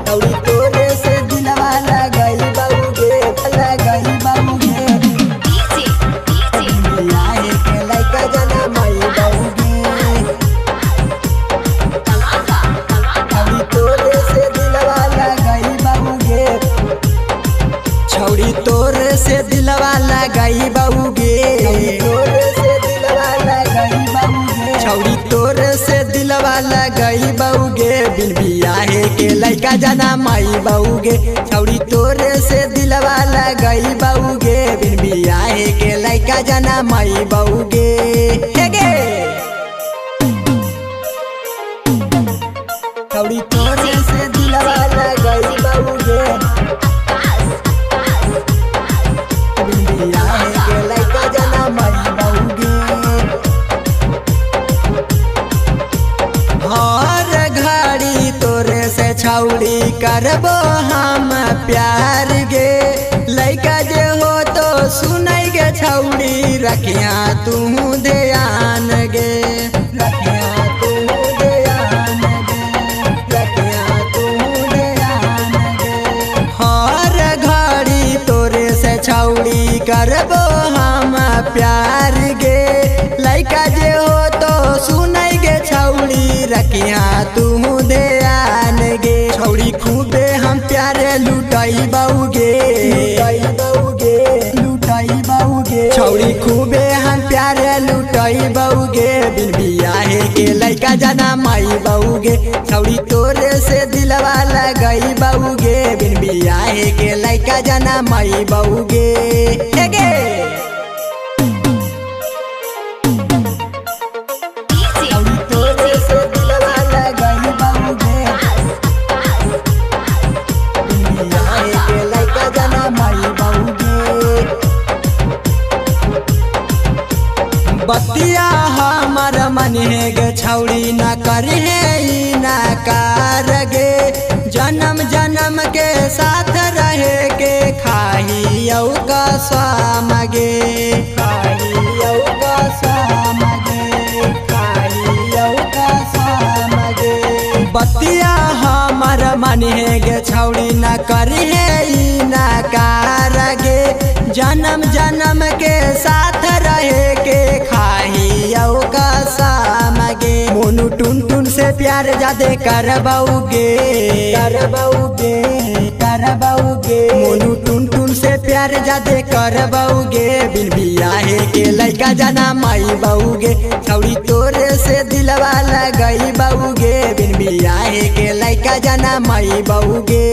छौड़ी तोरे से दिलवा लगाई बाबूगे लगाई बाबूगे लाए के लइका जना माई बाबूगे छौड़ी तोरे से दिलवा लगाई बाबूगे छौड़ी तोरे से दिलवा लगाई बाबूगे छौड़ी तोरे से दिलवा लगाई बाबूगे बिन बियाहे के लइका जना माई बाबूगे छौड़ी तोरे से दिलवा लगाई बाबूगे बिन बियाहे के लइका जना माई बाबूगे छौड़ी तोरे से दिलवा लगाई बाबूगे बिन बियाहे के लइका जना माई बाबूगे हर घड़ी तोरे से छौड़ी करबो हम प्यार गे लइका जे हो तो सुनै गे छौड़ी रखिया तू ध्यान गे रखिया तू ध्यान गे रखिया तू ध्यान गे हर घड़ी तोरे से छौड़ी करबो हम प्यार गे लइका जे हो तो सुनै गे छौड़ी रखिया तू ध्यान गे छौड़ी खूबे हम प्यारे लुटाई बाबूगे लुटाई बाबूगे छौड़ी खूबे हम प्यारे लुटाई बाबूगे बिन बियाहे के लइका जना माई बाबूगे छौड़ी तोरे से दिलवा लगाई बाबूगे बिन बियाहे के लइका जना माई बाबूगे बतिया हमर मन है गे छौड़ी न करे न कार गे जन्म जन्म के साथ रहे के खाही यौ का स्वाम गे खाही यौ का स्वाम गे खाही यौ का स्वाम गे बतिया हमर मन है गे छौड़ी न करे न कार गे जन्म जन्म के साथ रहे के खाही यौ का शाम गे मोनू टुन टुन से प्यार जादे करबाऊगे करबाऊगे करबाऊगे मोनू टुन टुन से प्यार जादे करबाऊगे बिन बियाहे के लइका जना माई बाबूगे छौड़ी तोरे से दिलवा लगाई बाबूगे बिन बियाहे के लइका जना माई बाबूगे।